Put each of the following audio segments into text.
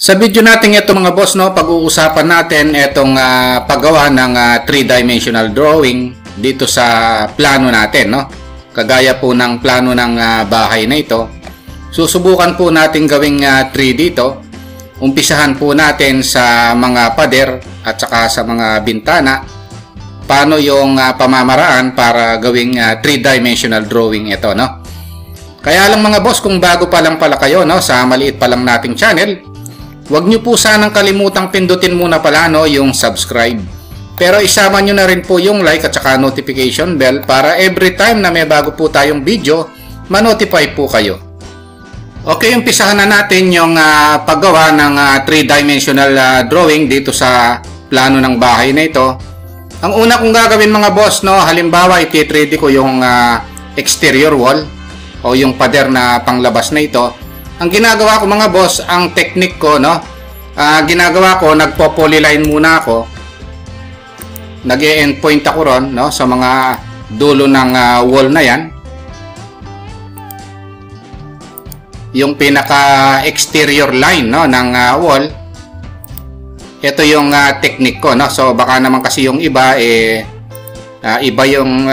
Sa video natin ito mga boss, no, pag-uusapan natin itong paggawa ng 3-dimensional drawing dito sa plano natin, no. Kagaya po ng plano ng bahay na ito. Susubukan po natin gawing 3D ito. Umpisahan po natin sa mga pader at saka sa mga bintana. Paano yung pamamaraan para gawing 3-dimensional drawing ito, no. Kaya lang mga boss, kung bago pa lang pala kayo, no, sa maliit pa lang nating channel, huwag nyo po sanang kalimutang pindutin muna pala, no, yung subscribe. Pero isama nyo na rin po yung like at saka notification bell para every time na may bago po tayong video, ma-notify po kayo. Okay, umpisahan na natin yung paggawa ng 3-dimensional drawing dito sa plano ng bahay na ito. Ang una kong gagawin mga boss, no, halimbawa iti-3D ko yung exterior wall o yung pader na panglabas na ito. Ang ginagawa ko mga boss, ang technique ko, no, ginagawa ko, nagpo-polyline muna ako. Nag-e-endpoint ako ron, no, sa mga dulo ng wall na yan. Yung pinaka-exterior line, no, ng wall. Ito yung technique ko, no. So baka naman kasi yung iba iba yung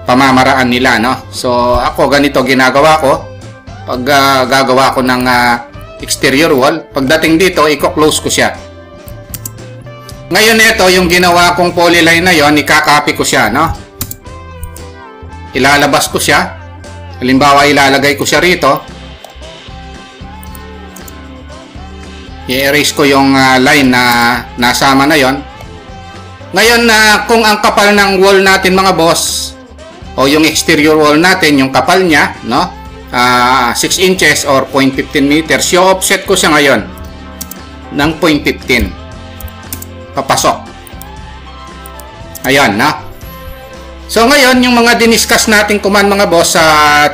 pamamaraan nila, no. So ako ganito ginagawa ko. Pag gagawa ko ng exterior wall, pagdating dito, i-close ko siya. Ngayon ito, yung ginawa kong polyline na yon, ikakopy ko siya, no? Ilalabas ko siya. Halimbawa, ilalagay ko siya rito. I-erase ko yung line na nasama na yon. Ngayon, kung ang kapal ng wall natin mga boss, o yung exterior wall natin, yung kapal niya, no? 6 inches or 0.15 meters. Yung offset ko siya ngayon ng 0.15. Papasok. Ayan, na. So ngayon, yung mga diniscuss natin command mga boss sa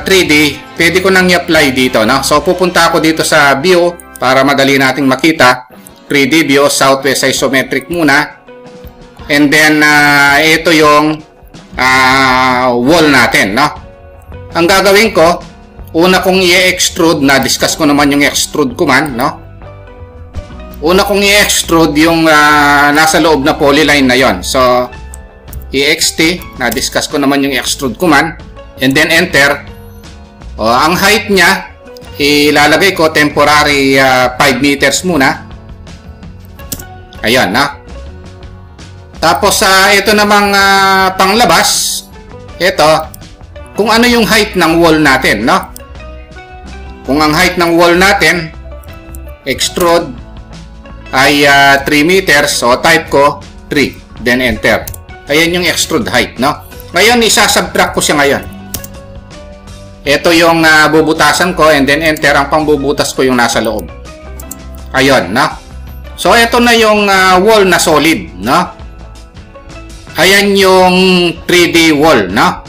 3D, pwede ko nang i-apply dito, no? So pupunta ako dito sa view para madali nating makita. 3D view, southwest isometric muna. And then ito yung wall natin, no? Ang gagawin ko, una kong i-extrude, na-discuss ko naman yung extrude command, no? Una kong i-extrude yung nasa loob na polyline na yon. So, EXT, na-discuss ko naman yung extrude command. And then enter. Ang height niya, ilalagay ko temporary 5 meters muna. Ayan, na. Tapos, ito namang panglabas. Ito, kung ano yung height ng wall natin, no? Kung ang height ng wall natin, extrude, ay 3 meters, so type ko 3, then enter. Ayan yung extrude height, no? Ngayon, isasubtract ko siya ngayon. Ito yung bubutasan ko, and then enter. Ang pangbubutas ko yung nasa loob. Ayun, no? So, ito na yung wall na solid, no? Ayan yung 3D wall, no?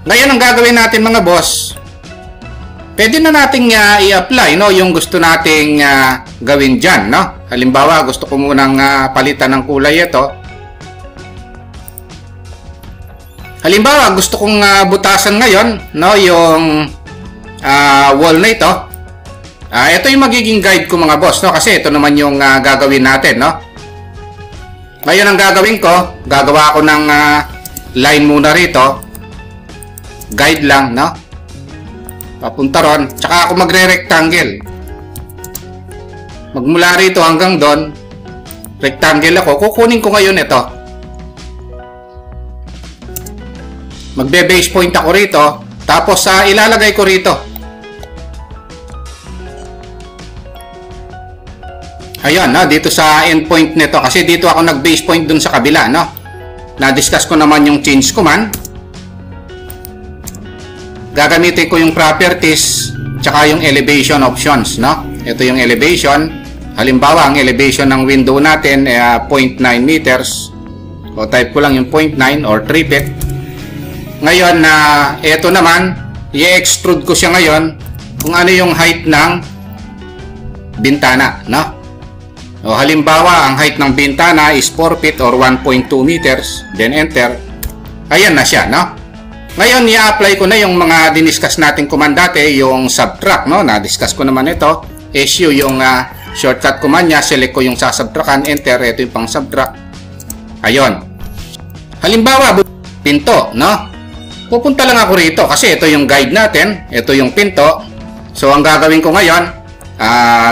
Ngayon, ang gagawin natin mga boss, pwede na nating i-apply, no, yung gusto nating gawin dyan, no? Halimbawa, gusto ko munang palitan ng kulay ito. Halimbawa, gusto kong butasan ngayon, no, yung wall na ito. Ito yung magiging guide ko mga boss, no? Kasi ito naman yung gagawin natin, no? Ngayon, ang gagawin ko, gagawa ako ng line muna rito. Guide lang, no? Papunta ron. Tsaka ako magre-rectangle. Magmula rito hanggang doon, rectangle ako. Kukunin ko ngayon ito. Magbe-base point ako rito. Tapos ilalagay ko rito. Ayan, no? Dito sa endpoint nito. Kasi dito ako nag-base point dun sa kabila, no? Na-discuss ko naman yung change command. Gagamitin ko yung properties tsaka yung elevation options, no? Ito yung elevation. Halimbawa, ang elevation ng window natin ay 0.9 meters. O type ko lang yung 0.9 or 3 feet. Ngayon, ito naman, i-extrude ko siya ngayon kung ano yung height ng bintana, no? O halimbawa, ang height ng bintana is 4 feet or 1.2 meters. Then enter. Ayan na siya, no? Ngayon, i-apply ko na yung mga diniscuss natin command dati, yung subtract, no? Na-discuss ko naman ito. Issue yung shortcut command niya, select ko yung sasubtrakan, enter, ito yung pang subtract. Ayun. Halimbawa, pinto, no? Pupunta lang ako rito kasi ito yung guide natin, ito yung pinto. So, ang gagawin ko ngayon,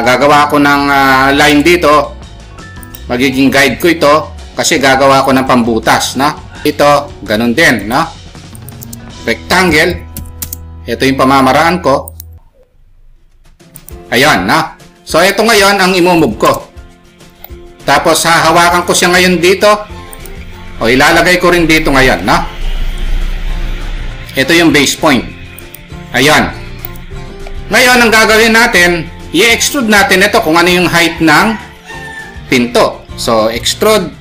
gagawa ko ng line dito. Magiging guide ko ito kasi gagawa ko ng pambutas, no? Ito, ganun din, no? Rectangle. Ito yung pamamaraan ko. Ayan, no? So, ito ngayon ang imumove ko. Tapos, hahawakan ko siya ngayon dito. O, ilalagay ko rin dito ngayon, no? Ito yung base point. Ayan. Ngayon, ang gagawin natin, i-extrude natin ito kung ano yung height ng pinto. So, extrude.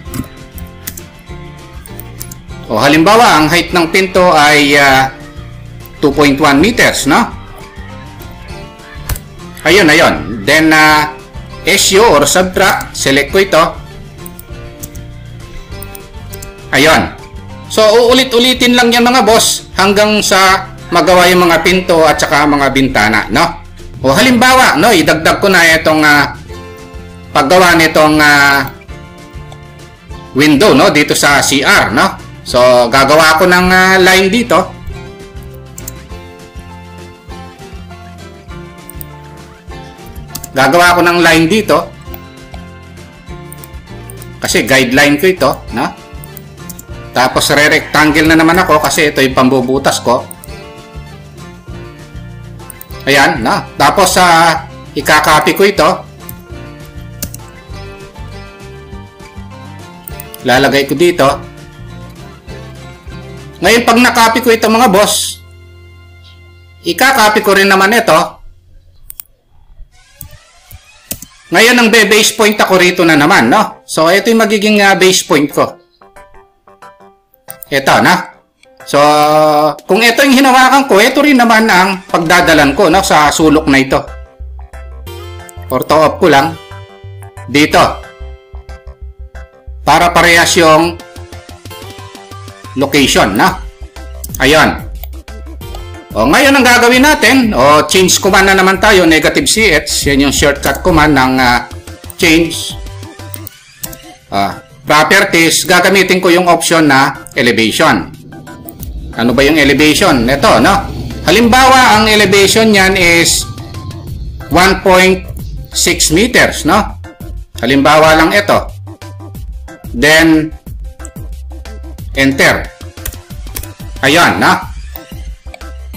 O, halimbawa, ang height ng pinto ay 2.1 meters, no? Ayun, ayun. Then, SU or subtract, select ko ito. Ayun. So, uulit-ulitin lang yan mga boss hanggang sa magawa yung mga pinto at saka mga bintana, no? O halimbawa, no, idagdag ko na itong paggawa nitong window, no, dito sa CR, no? So, gagawa ko ng line dito. Gagawa ko ng line dito. Kasi guideline ko ito, no? Tapos re-rectangle na naman ako kasi ito yung pambubutas ko. Ayan, no? Tapos ikakopy ko ito. Lalagay ko dito. Ngayon, pag nakopy ko ito mga boss, ikakopy ko rin naman ito. Ngayon, ang base point ako rito na naman, no? So, ito yung magiging base point ko. Ito, na? So, kung ito yung hinawakan ko, ito rin naman ang pagdadalan ko, no? Sa sulok na ito. Ortho off ko lang. Dito. Para parehas yung location, na? Ayun. O, ngayon ang gagawin natin, change command na naman tayo, negative CH. Yan yung shortcut command ng change. Properties, gagamitin ko yung option na elevation. Ano ba yung elevation? Ito, no? Halimbawa, ang elevation niyan is 1.6 meters, no? Halimbawa lang ito. Then, enter. Ayan, no?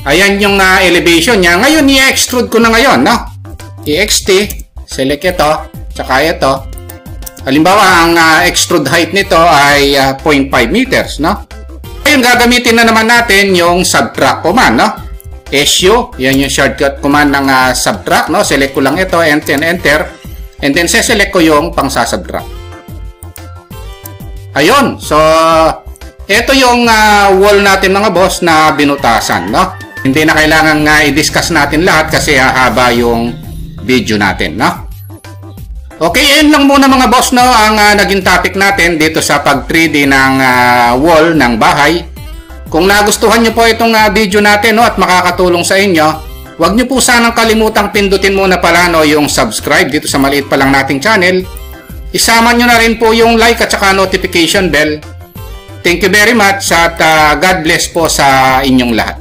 Ayan yung elevation niya. Ngayon, i-extrude ko na ngayon, no? EXT, select ito, tsaka ito. Halimbawa, ang extrude height nito ay 0.5 meters, no? Ngayon, gagamitin na naman natin yung subtract command, no? SU, yan yung shortcut command ng subtract, no? Select ko lang ito, enter. And then, select ko yung pang-subtract. Ayun. So, ito yung wall natin mga boss na binutasan, no? Hindi na kailangan i-discuss natin lahat kasi hahaba yung video natin, no? Okay, yun lang muna mga boss, no? Ang naging topic natin dito sa pag 3D ng wall ng bahay. Kung nagustuhan nyo po itong video natin, no, at makakatulong sa inyo, huwag nyo po sanang kalimutang pindutin muna pala, no, yung subscribe dito sa maliit pa lang nating channel. Isama nyo na rin po yung like at saka notification bell. Thank you very much at God bless po sa inyong lahat.